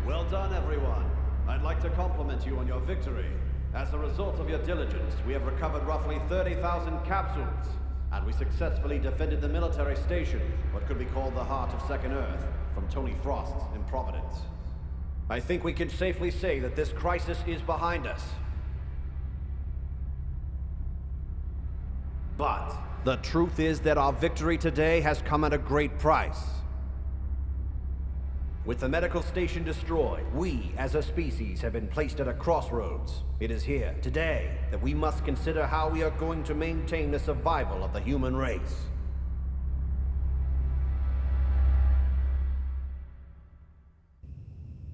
Well done, everyone. I'd like to compliment you on your victory. As a result of your diligence, we have recovered roughly 30,000 capsules, and we successfully defended the military station, what could be called the heart of Second Earth, from Tony Frost in Providence. I think we can safely say that this crisis is behind us. But the truth is that our victory today has come at a great price. With the medical station destroyed, we, as a species, have been placed at a crossroads. It is here, today, that we must consider how we are going to maintain the survival of the human race.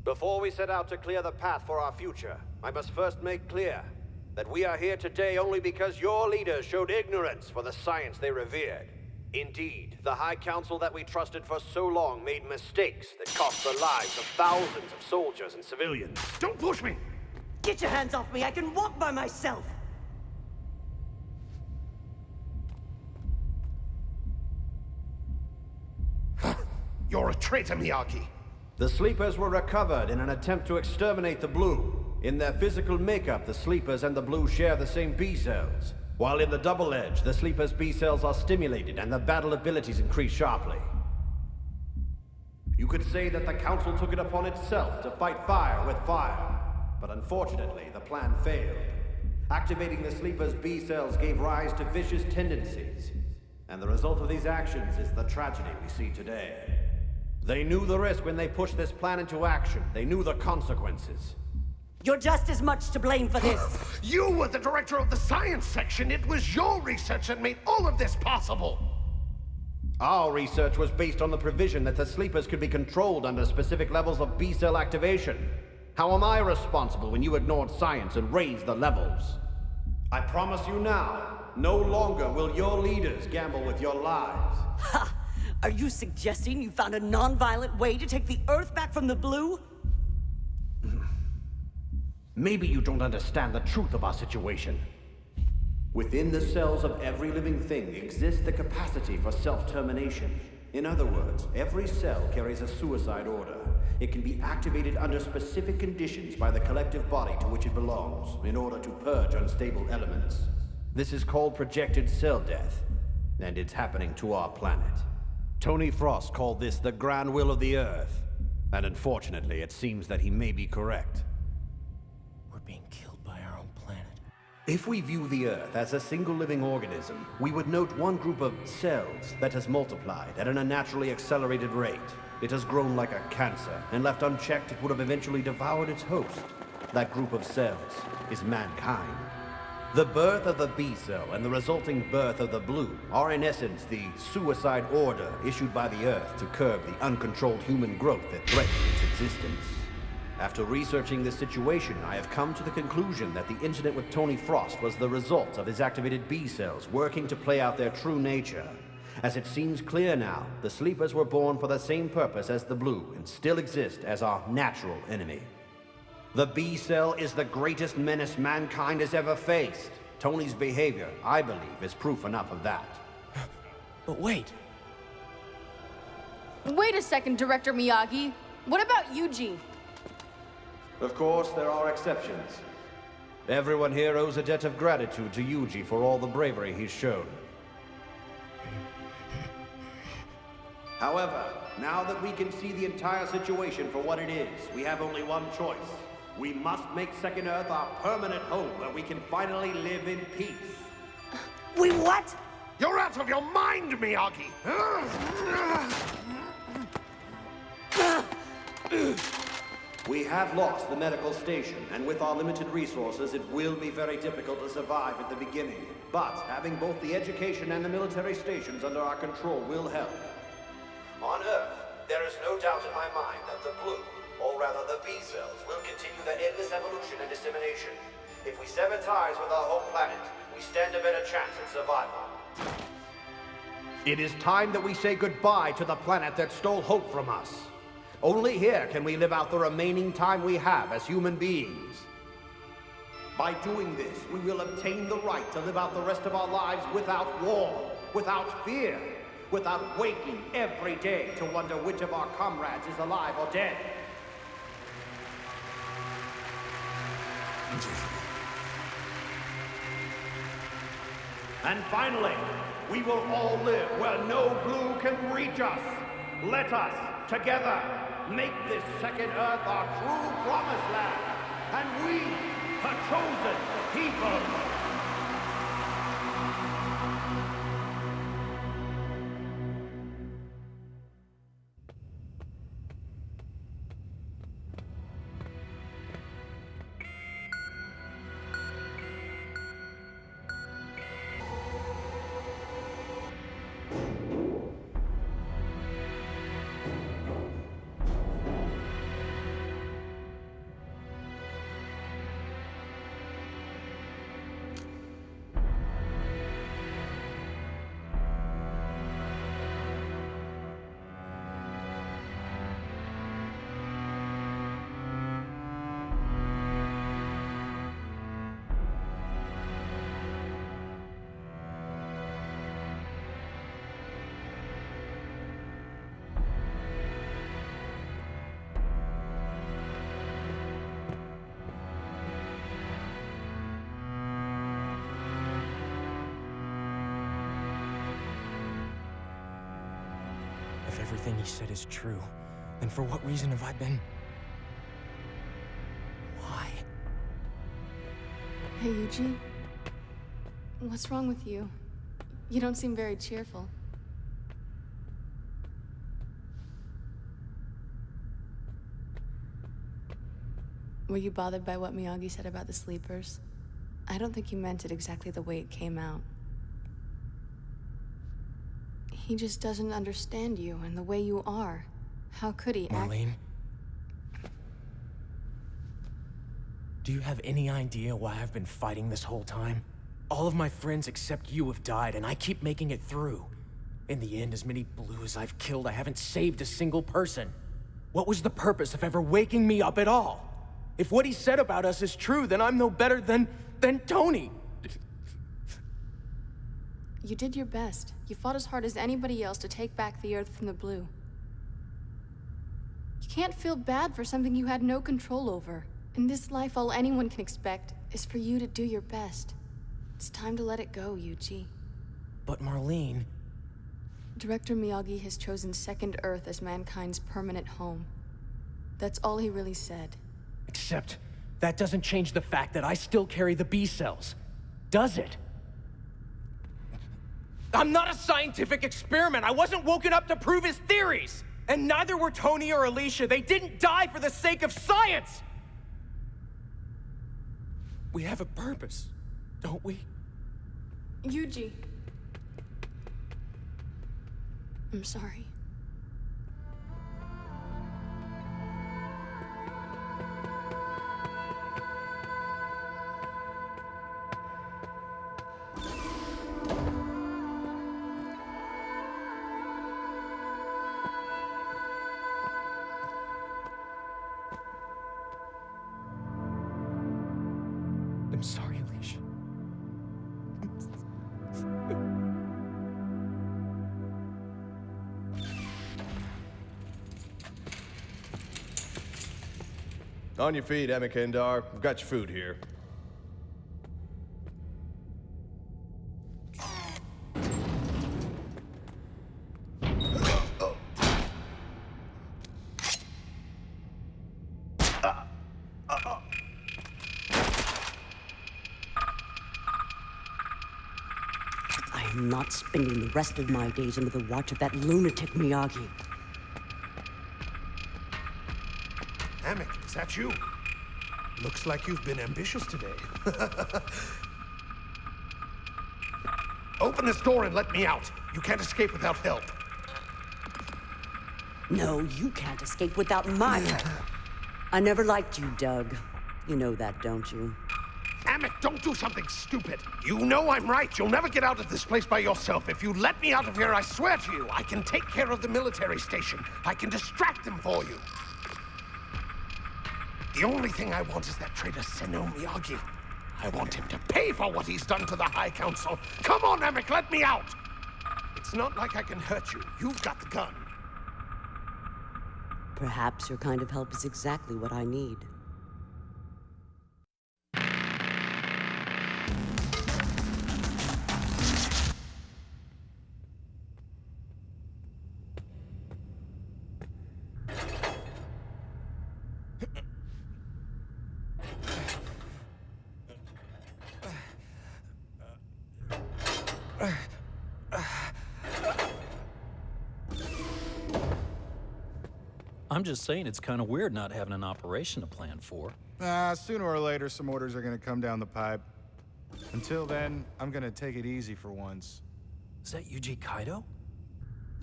Before we set out to clear the path for our future, I must first make clear that we are here today only because your leaders showed ignorance for the science they revered. Indeed, the High Council that we trusted for so long made mistakes that cost the lives of thousands of soldiers and civilians. Don't push me! Get your hands off me! I can walk by myself! You're a traitor, Miyagi. The Sleepers were recovered in an attempt to exterminate the Blue. In their physical makeup, the Sleepers and the Blue share the same B-cells. While in the Double Edge, the Sleepers' B-cells are stimulated and the battle abilities increase sharply. You could say that the Council took it upon itself to fight fire with fire. But unfortunately, the plan failed. Activating the Sleepers' B-cells gave rise to vicious tendencies. And the result of these actions is the tragedy we see today. They knew the risk when they pushed this plan into action. They knew the consequences. You're just as much to blame for this. You were the director of the science section. It was your research that made all of this possible. Our research was based on the provision that the Sleepers could be controlled under specific levels of B-cell activation. How am I responsible when you ignored science and raised the levels? I promise you now, no longer will your leaders gamble with your lives. Ha! Are you suggesting you found a non-violent way to take the Earth back from the Blue? Maybe you don't understand the truth of our situation. Within the cells of every living thing exists the capacity for self-termination. In other words, every cell carries a suicide order. It can be activated under specific conditions by the collective body to which it belongs, in order to purge unstable elements. This is called projected cell death, and it's happening to our planet. Tony Frost called this the grand will of the Earth, and unfortunately, it seems that he may be correct. Being killed by our own planet. If we view the Earth as a single living organism, we would note one group of cells that has multiplied at an unnaturally accelerated rate. It has grown like a cancer, and left unchecked, it would have eventually devoured its host. That group of cells is mankind. The birth of the B-cell and the resulting birth of the Blue are in essence the suicide order issued by the Earth to curb the uncontrolled human growth that threatens its existence. After researching this situation, I have come to the conclusion that the incident with Tony Frost was the result of his activated B-cells working to play out their true nature. As it seems clear now, the Sleepers were born for the same purpose as the Blue and still exist as our natural enemy. The B-cell is the greatest menace mankind has ever faced. Tony's behavior, I believe, is proof enough of that. But wait. Wait a second, Director Miyagi. What about Yuji? Of course, there are exceptions. Everyone here owes a debt of gratitude to Yuji for all the bravery he's shown. However, now that we can see the entire situation for what it is, we have only one choice. We must make Second Earth our permanent home where we can finally live in peace. We what? You're out of your mind, Miyagi! We have lost the medical station, and with our limited resources, it will be very difficult to survive at the beginning. But having both the education and the military stations under our control will help. On Earth, there is no doubt in my mind that the Blue, or rather the B-cells, will continue their endless evolution and dissemination. If we sever ties with our home planet, we stand a better chance at survival. It is time that we say goodbye to the planet that stole hope from us. Only here can we live out the remaining time we have as human beings. By doing this, we will obtain the right to live out the rest of our lives without war, without fear, without waking every day to wonder which of our comrades is alive or dead. And finally, we will all live where no blue can reach us. Let us, together, make this second Earth our true promised land. And we, the chosen people. If everything he said is true, then for what reason have I been... Why? Hey, Yuji. What's wrong with you? You don't seem very cheerful. Were you bothered by what Miyagi said about the sleepers? I don't think he meant it exactly the way it came out. He just doesn't understand you and the way you are. How could he Marlene? Do you have any idea why I've been fighting this whole time? All of my friends except you have died, and I keep making it through. In the end, as many Blues I've killed, I haven't saved a single person. What was the purpose of ever waking me up at all? If what he said about us is true, then I'm no better than Tony. You did your best. You fought as hard as anybody else to take back the Earth from the Blue. You can't feel bad for something you had no control over. In this life, all anyone can expect is for you to do your best. It's time to let it go, Yuji. But Marlene... Director Miyagi has chosen Second Earth as mankind's permanent home. That's all he really said. Except, that doesn't change the fact that I still carry the B cells. Does it? I'm not a scientific experiment. I wasn't woken up to prove his theories. And neither were Tony or Alicia. They didn't die for the sake of science. We have a purpose, don't we? Yuji. I'm sorry. I'm sorry, Alicia. On your feet, Emic Indar. We've got your food here. I am not spending the rest of my days under the watch of that lunatic Miyagi. Amic, is that you? Looks like you've been ambitious today. Open this door and let me out. You can't escape without help. No, you can't escape without my help. I never liked you, Doug. You know that, don't you? Amic, don't do something stupid. You know I'm right. You'll never get out of this place by yourself. If you let me out of here, I swear to you, I can take care of the military station. I can distract them for you. The only thing I want is that traitor Senno Miyagi. I want him to pay for what he's done to the High Council. Come on, Amic, let me out! It's not like I can hurt you. You've got the gun. Perhaps your kind of help is exactly what I need. I'm just saying it's kind of weird not having an operation to plan for. Sooner or later, some orders are gonna come down the pipe. Until then, I'm gonna take it easy for once. Is that Yuji Kaido?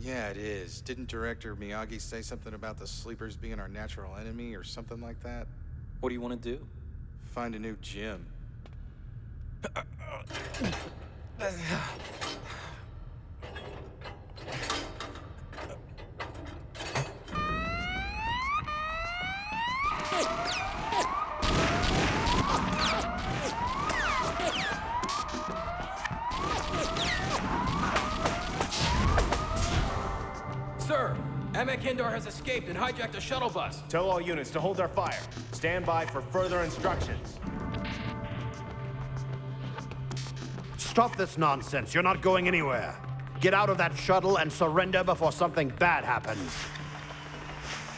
Yeah, it is. Didn't director Miyagi say something about the sleepers being our natural enemy or something like that? What do you want to do? Find a new gym. Sir, Emek Hindar has escaped and hijacked a shuttle bus. Tell all units to hold their fire. Stand by for further instructions. Stop this nonsense. You're not going anywhere. Get out of that shuttle and surrender before something bad happens.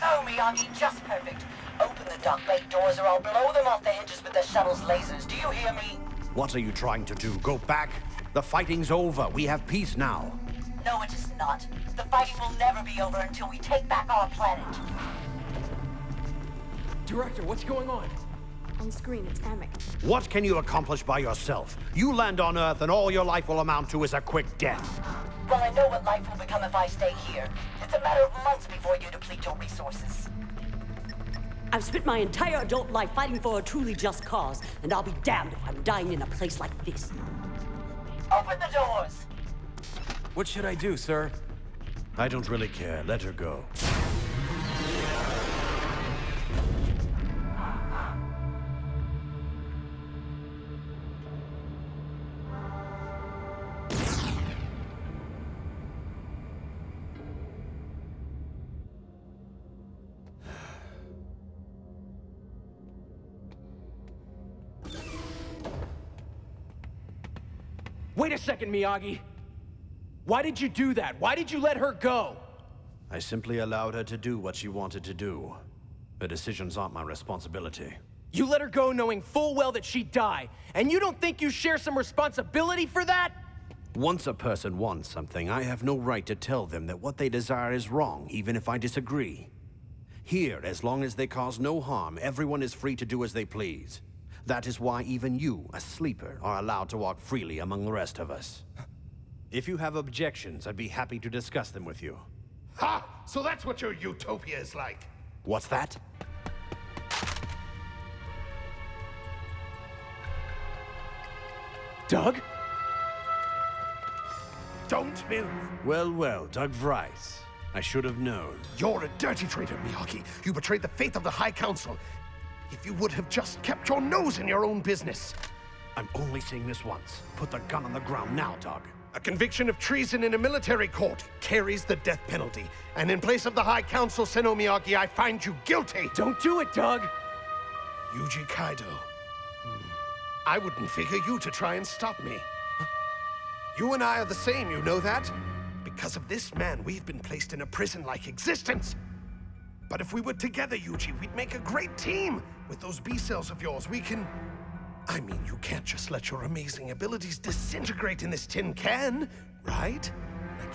Oh, Miyagi, just perfect. Open the dock bay doors or I'll blow them off the hinges with the shuttle's lasers. Do you hear me? What are you trying to do? Go back? The fighting's over. We have peace now. No, it is not. The fighting will never be over until we take back our planet. Director, what's going on? On screen, it's Emek. What can you accomplish by yourself? You land on Earth and all your life will amount to is a quick death. Well, I know what life will become if I stay here. It's a matter of months before you deplete your resources. I've spent my entire adult life fighting for a truly just cause, and I'll be damned if I'm dying in a place like this. Open the doors! What should I do, sir? I don't really care. Let her go. Wait a second, Miyagi. Why did you do that? Why did you let her go? I simply allowed her to do what she wanted to do. Her decisions aren't my responsibility. You let her go knowing full well that she'd die, and you don't think you share some responsibility for that? Once a person wants something, I have no right to tell them that what they desire is wrong, even if I disagree. Here, as long as they cause no harm, everyone is free to do as they please. That is why even you, a sleeper, are allowed to walk freely among the rest of us. If you have objections, I'd be happy to discuss them with you. Ha! So that's what your utopia is like. What's that? Doug? Don't move. Well, well, Doug Bryce. I should have known. You're a dirty traitor, Miyagi. You betrayed the faith of the High Council. If you would have just kept your nose in your own business. I'm only saying this once. Put the gun on the ground now, Doug. A conviction of treason in a military court carries the death penalty. And in place of the High Council, Senno Miyagi, I find you guilty. Don't do it, Doug! Yuji Kaido. I wouldn't figure you to try and stop me. You and I are the same, you know that? Because of this man, we've been placed in a prison-like existence. But if we were together, Yuji, we'd make a great team. With those B-cells of yours, we can... I mean, you can't just let your amazing abilities disintegrate in this tin can, right? I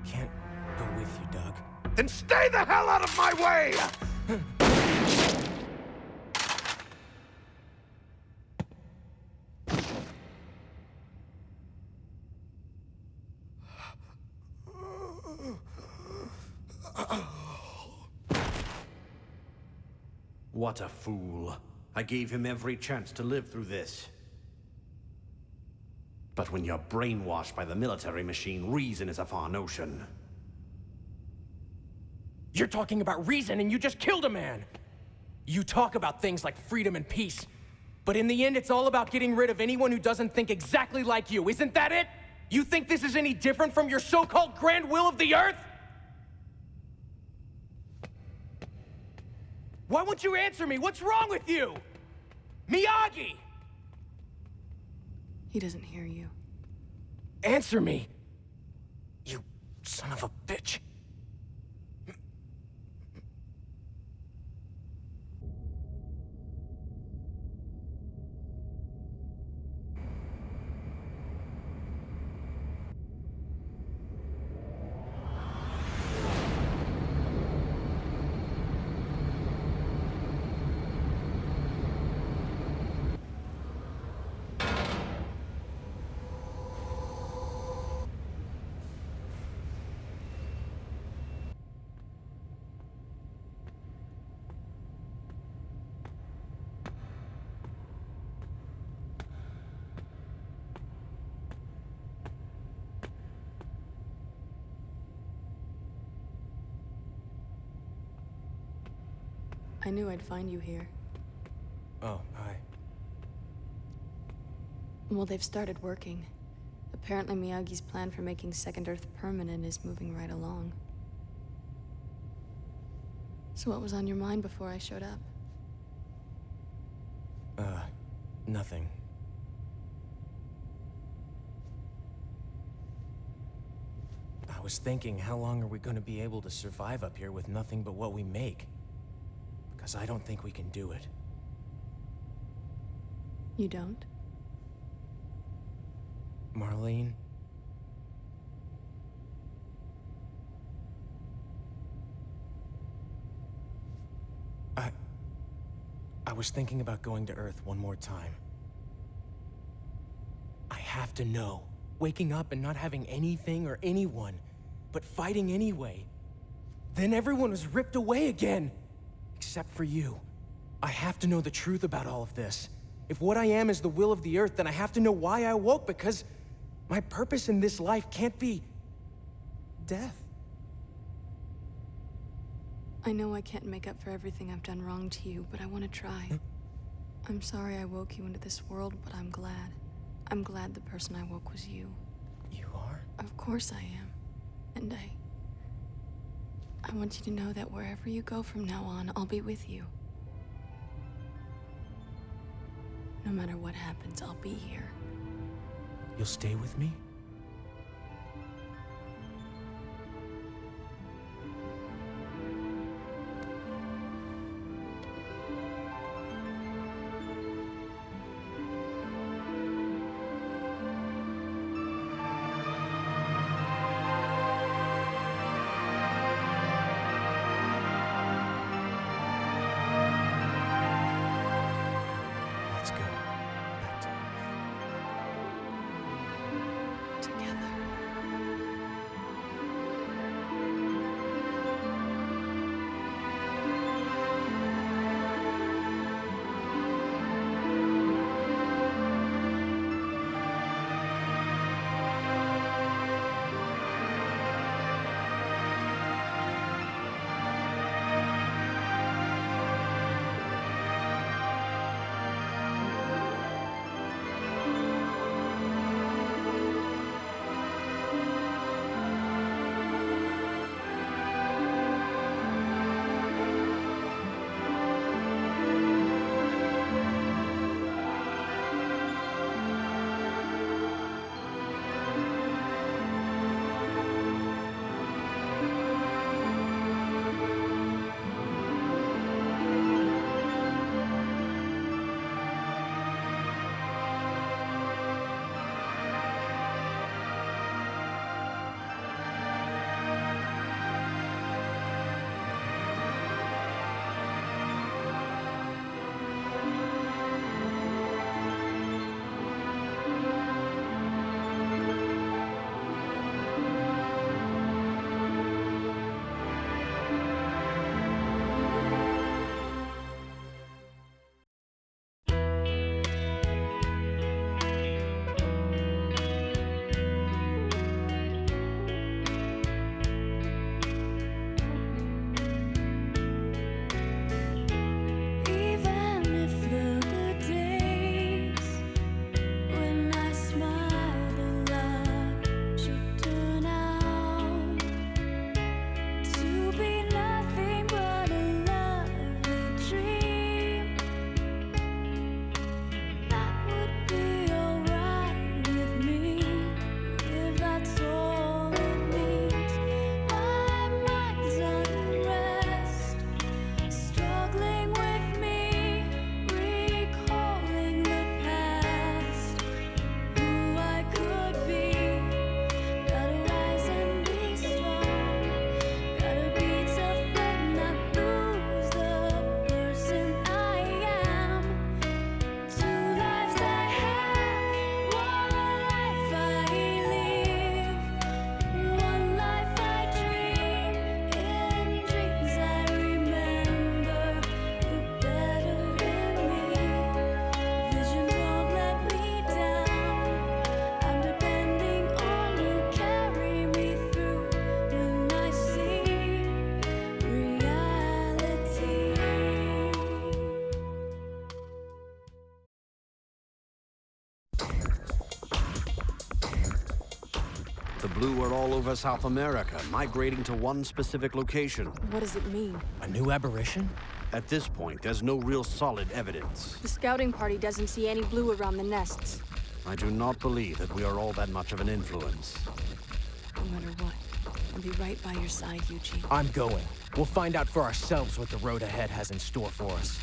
can't go with you, Doug. Then stay the hell out of my way! What a fool. I gave him every chance to live through this. But when you're brainwashed by the military machine, reason is a far notion. You're talking about reason and you just killed a man! You talk about things like freedom and peace, but in the end it's all about getting rid of anyone who doesn't think exactly like you, isn't that it? You think this is any different from your so-called grand will of the Earth? Why won't you answer me? What's wrong with you? Miyagi! He doesn't hear you. Answer me! You son of a bitch. I knew I'd find you here. Oh, hi. Well, they've started working. Apparently Miyagi's plan for making Second Earth permanent is moving right along. So what was on your mind before I showed up? Nothing. I was thinking, how long are we gonna be able to survive up here with nothing but what we make? Because I don't think we can do it. You don't? Marlene? I was thinking about going to Earth one more time. I have to know. Waking up and not having anything or anyone, but fighting anyway. Then everyone was ripped away again. Except for you. I have to know the truth about all of this. If what I am is the will of the Earth, then I have to know why I woke, because my purpose in this life can't be death. I know I can't make up for everything I've done wrong to you, but I want to try. I'm sorry I woke you into this world, but I'm glad. I'm glad the person I woke was you. You are? Of course I am. And I want you to know that wherever you go from now on, I'll be with you. No matter what happens, I'll be here. You'll stay with me? Let's go. Back to Earth. The blue are all over South America, migrating to one specific location. What does it mean? A new aberration? At this point, there's no real solid evidence. The scouting party doesn't see any blue around the nests. I do not believe that we are all that much of an influence. No matter what, I'll be right by your side, Yuji. I'm going. We'll find out for ourselves what the road ahead has in store for us.